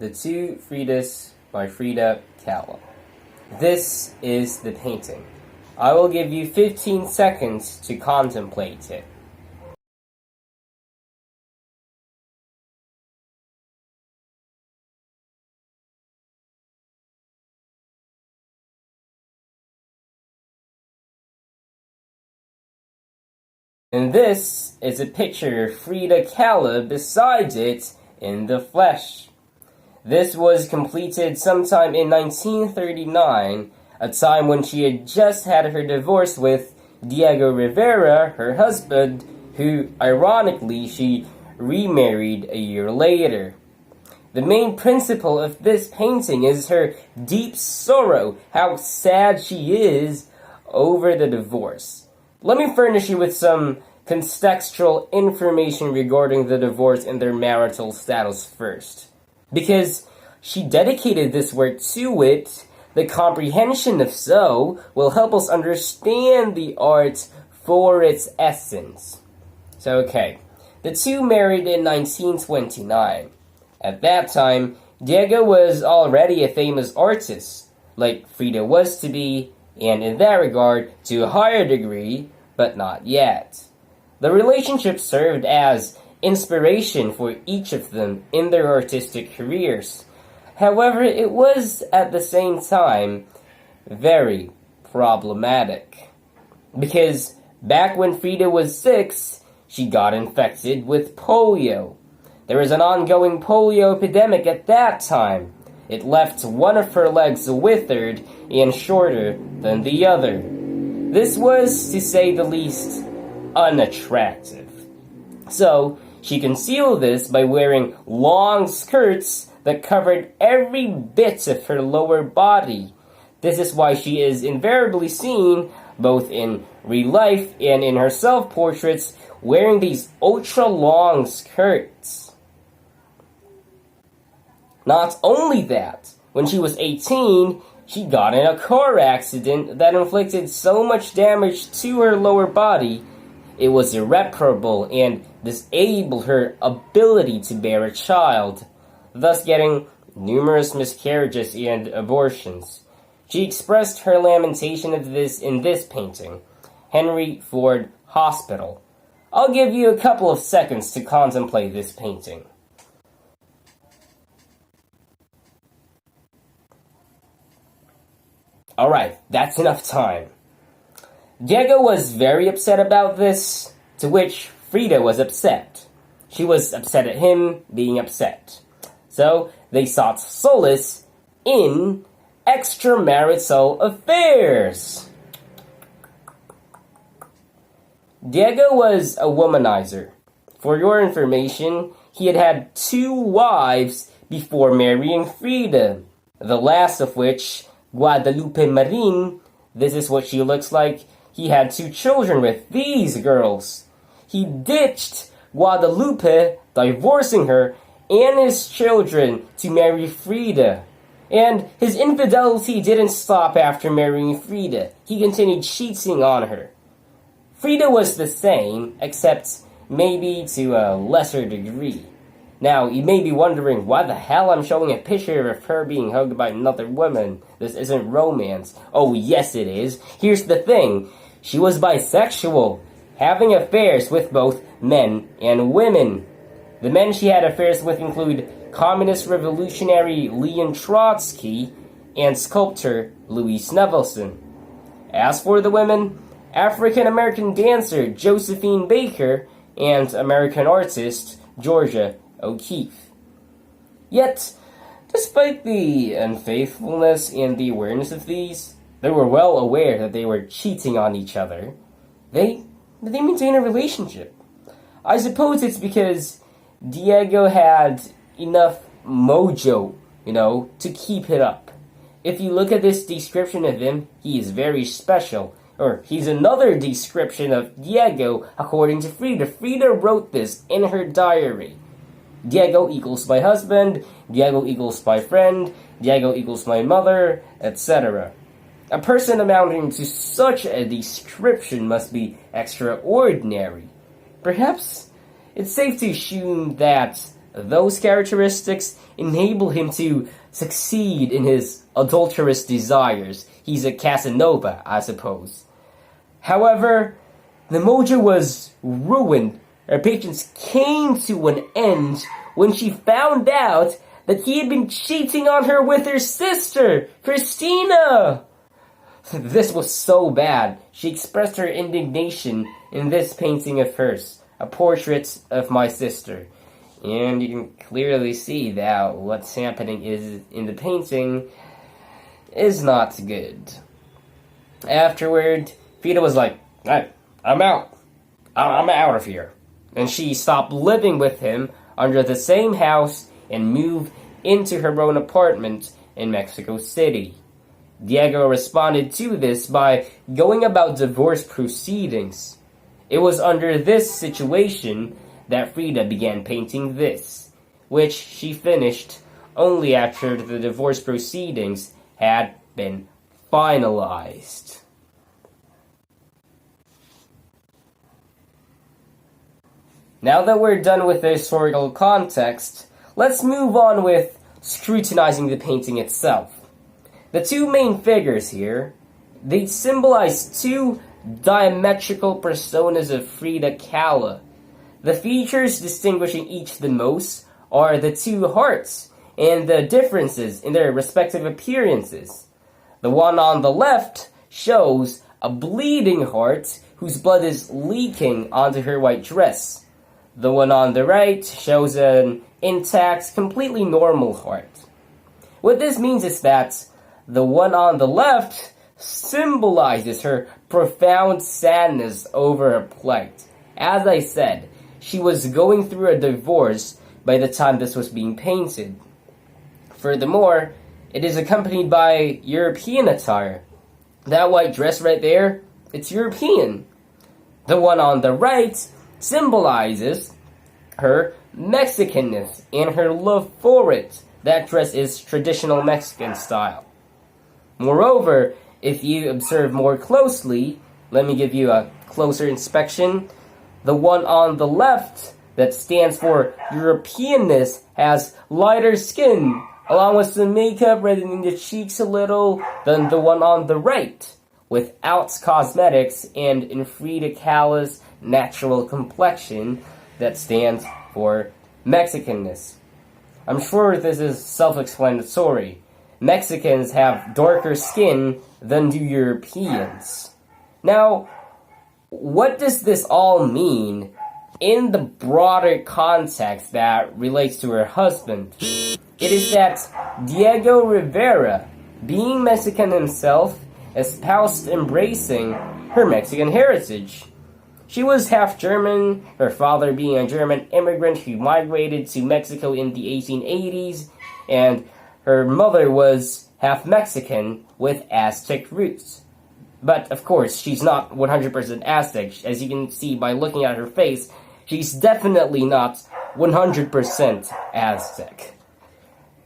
The Two Fridas by Frida Kahlo. This is the painting. I will give you 15 seconds to contemplate it. And this is a picture of Frida Kahlo beside it in the flesh. This was completed sometime in 1939, a time when she had just had her divorce with Diego Rivera, her husband, who, ironically, she remarried a year later. The main principle of this painting is her deep sorrow, how sad she is over the divorce. Let me furnish you with some contextual information regarding the divorce and their marital status first. Because she dedicated this work to it, the comprehension of so will help us understand the art for its essence. So, okay, the two married in 1929. At that time, Diego was already a famous artist, like Frida was to be, and in that regard, to a higher degree, but not yet. The relationship served as inspiration for each of them in their artistic careers. However, it was, at the same time, very problematic. Because back when Frida was 6, she got infected with polio. There was an ongoing polio epidemic at that time. It left one of her legs withered and shorter than the other. This was, to say the least, unattractive. So, she concealed this by wearing long skirts that covered every bit of her lower body. This is why she is invariably seen, both in real life and in her self-portraits, wearing these ultra-long skirts. Not only that, when she was 18, she got in a car accident that inflicted so much damage to her lower body, it was irreparable and disabled her ability to bear a child, thus getting numerous miscarriages and abortions. She expressed her lamentation of this in this painting, Henry Ford Hospital. I'll give you a couple of seconds to contemplate this painting. Alright, that's enough time. Diego was very upset about this, to which Frida was upset. She was upset at him being upset. So, they sought solace in extramarital affairs. Diego was a womanizer. For your information, he had had 2 wives before marrying Frida, the last of which, Guadalupe Marin, this is what she looks like. He had 2 children with these girls. He ditched Guadalupe, divorcing her and his children to marry Frida. And his infidelity didn't stop after marrying Frida. He continued cheating on her. Frida was the same, except maybe to a lesser degree. Now, you may be wondering why the hell I'm showing a picture of her being hugged by another woman. This isn't romance. Oh, yes it is. Here's the thing. She was bisexual, having affairs with both men and women. The men she had affairs with include communist revolutionary Leon Trotsky and sculptor Louise Nevelson. As for the women, African-American dancer Josephine Baker and American artist Georgia O'Keeffe. Yet, despite the unfaithfulness and the awareness of these, they were well aware that they were cheating on each other. They maintain a relationship. I suppose it's because Diego had enough mojo, to keep it up. If you look at this description of him, he is very special. Or, he's another description of Diego according to Frida. Frida wrote this in her diary. Diego equals my husband, Diego equals my friend, Diego equals my mother, etc. A person amounting to such a description must be extraordinary. Perhaps it's safe to assume that Those characteristics enable him to succeed in his adulterous desires. He's a Casanova, I suppose. However, the mojo was ruined. Her patience came to an end when she found out that he had been cheating on her with her sister, Christina. This was so bad. She expressed her indignation in this painting of hers, a portrait of my sister. And you can clearly see that what's happening is in the painting is not good. Afterward, Frida was like, "Hey, I'm out. I'm out of here." And she stopped living with him under the same house and moved into her own apartment in Mexico City. Diego responded to this by going about divorce proceedings. It was under this situation that Frida began painting this, which she finished only after the divorce proceedings had been finalized. Now that we're done with the historical context, let's move on with scrutinizing the painting itself. The two main figures here, they symbolize two diametrical personas of Frida Kahlo. The features distinguishing each the most are the two hearts and the differences in their respective appearances. The one on the left shows a bleeding heart whose blood is leaking onto her white dress. The one on the right shows an intact, completely normal heart. What this means is that the one on the left symbolizes her profound sadness over her plight. As I said, she was going through a divorce by the time this was being painted. Furthermore, it is accompanied by European attire. That white dress right there, it's European. The one on the right symbolizes her Mexicanness and her love for it. That dress is traditional Mexican style. Moreover, if you observe more closely, let me give you a closer inspection. The one on the left, that stands for Europeanness, has lighter skin, along with some makeup reddening the cheeks a little, than the one on the right, without cosmetics and in Frida Kahlo's natural complexion, that stands for Mexicanness. I'm sure this is self-explanatory. Mexicans have darker skin than do Europeans. Now, what does this all mean in the broader context that relates to her husband? It is that Diego Rivera, being Mexican himself, espoused embracing her Mexican heritage. She was half German, her father being a German immigrant who migrated to Mexico in the 1880s, and her mother was half Mexican with Aztec roots. But, of course, she's not 100% Aztec. As you can see by looking at her face, she's definitely not 100% Aztec.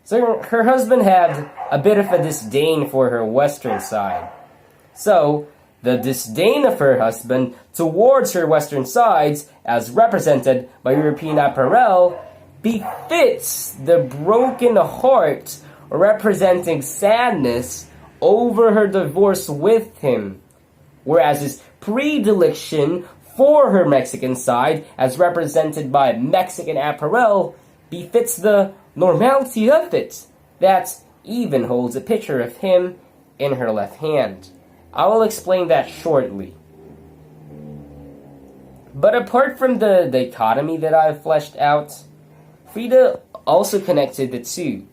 So her husband had a bit of a disdain for her Western side. So, the disdain of her husband towards her Western sides, as represented by European apparel, befits the broken heart representing sadness over her divorce with him, whereas his predilection for her Mexican side, as represented by Mexican apparel, befits the normality of it, that even holds a picture of him in her left hand. I will explain that shortly. But apart from the dichotomy that I've fleshed out, Frida also connected the two.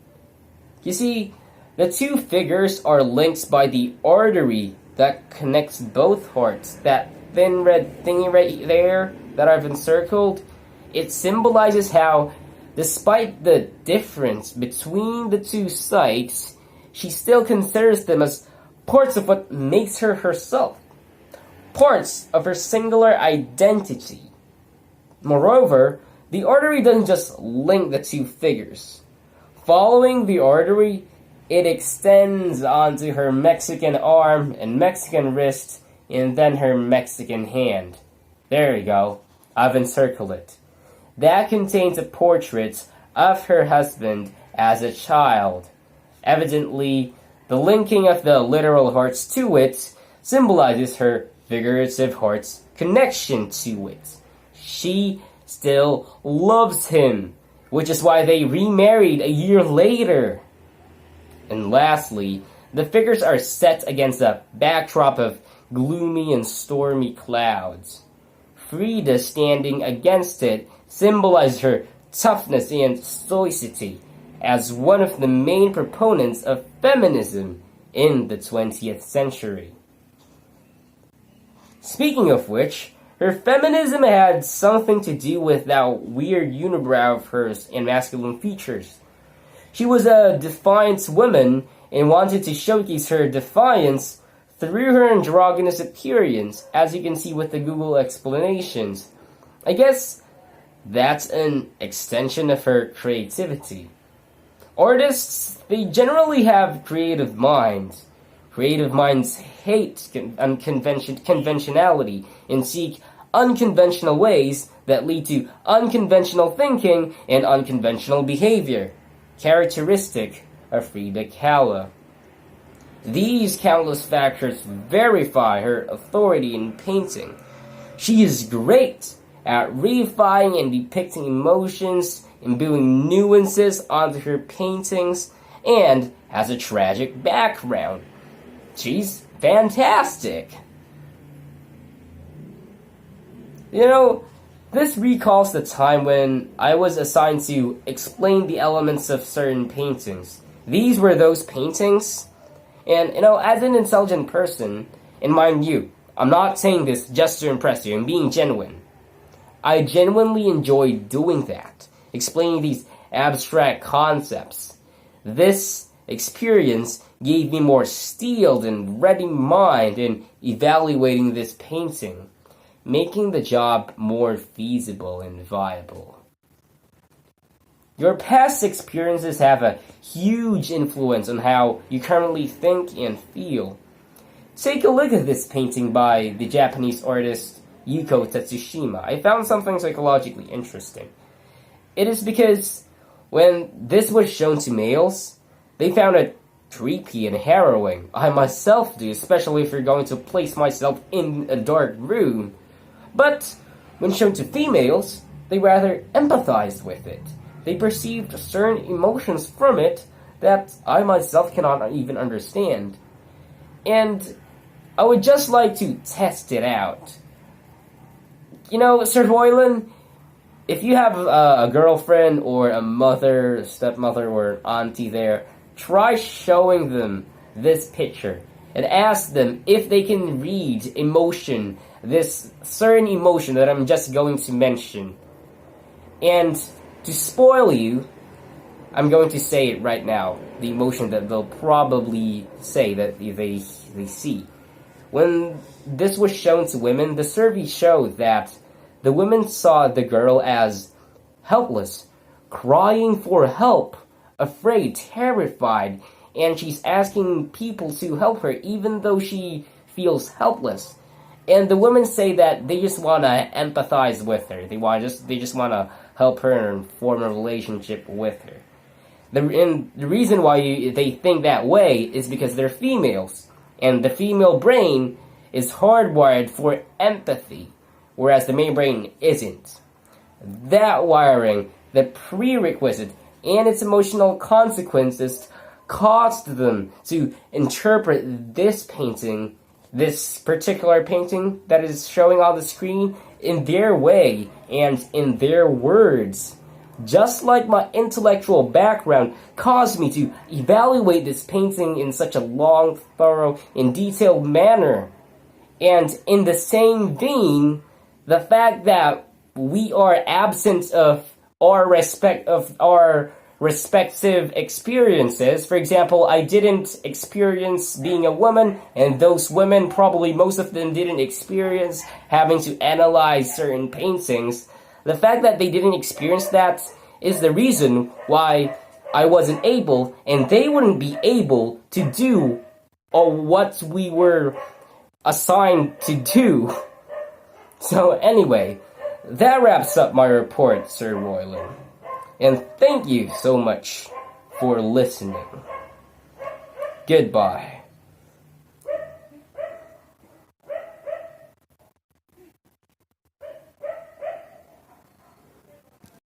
You see, the two figures are linked by the artery that connects both hearts. That thin red thingy right there that I've encircled, it symbolizes how, despite the difference between the two sides, she still considers them as parts of what makes her herself, parts of her singular identity. Moreover, the artery doesn't just link the two figures. Following the artery, it extends onto her Mexican arm and Mexican wrist, and then her Mexican hand. There we go. I've encircled it. That contains a portrait of her husband as a child. Evidently, the linking of the literal hearts to it symbolizes her figurative heart's connection to it. She still loves him, which is why they remarried a year later. And lastly, the figures are set against a backdrop of gloomy and stormy clouds. Frida standing against it symbolizes her toughness and stoicity as one of the main proponents of feminism in the 20th century. Speaking of which, her feminism had something to do with that weird unibrow of hers and masculine features. She was a defiant woman and wanted to showcase her defiance through her androgynous appearance, as you can see with the Google explanations. I guess that's an extension of her creativity. Artists, they generally have creative minds. Creative minds hate conventionality and seek unconventional ways that lead to unconventional thinking and unconventional behavior, characteristic of Frida Kahlo. These countless factors verify her authority in painting. She is great at reifying and depicting emotions, imbuing nuances onto her paintings, and has a tragic background. She's fantastic. You know, this recalls the time when I was assigned to explain the elements of certain paintings. These were those paintings. And, as an intelligent person, and mind you, I'm not saying this just to impress you, I'm being genuine. I genuinely enjoy doing that, explaining these abstract concepts. This experience gave me more steeled and ready mind in evaluating this painting, making the job more feasible and viable. Your past experiences have a huge influence on how you currently think and feel. Take a look at this painting by the Japanese artist Yuko Tatsushima. I found something psychologically interesting. It is because when this was shown to males, they found it creepy and harrowing. I myself do, especially if you're going to place myself in a dark room. But when shown to females, they rather empathized with it. They perceived certain emotions from it that I myself cannot even understand. And I would just like to test it out. Sir Boylan, if you have a girlfriend or a mother, stepmother, or an auntie there, try showing them this picture and ask them if they can read emotion, this certain emotion that I'm just going to mention. And to spoil you, I'm going to say it right now, the emotion that they'll probably say that they see. When this was shown to women, the survey showed that the women saw the girl as helpless, crying for help, afraid, terrified, and she's asking people to help her even though she feels helpless. And the women say that they just want to empathize with her. They just want to help her and form a relationship with her. The reason why they think that way is because they're females, and the female brain is hardwired for empathy, whereas the male brain isn't. That wiring, the prerequisite, and its emotional consequences caused them to interpret this painting, this particular painting that is showing on the screen, in their way and in their words. Just like my intellectual background caused me to evaluate this painting in such a long, thorough, and detailed manner. And in the same vein, the fact that we are absent of our respective experiences. For example, I didn't experience being a woman, and those women, probably most of them, didn't experience having to analyze certain paintings. The fact that they didn't experience that is the reason why I wasn't able, and they wouldn't be able to do what we were assigned to do. So anyway, that wraps up my report, Sir Royland. And thank you so much for listening. Goodbye.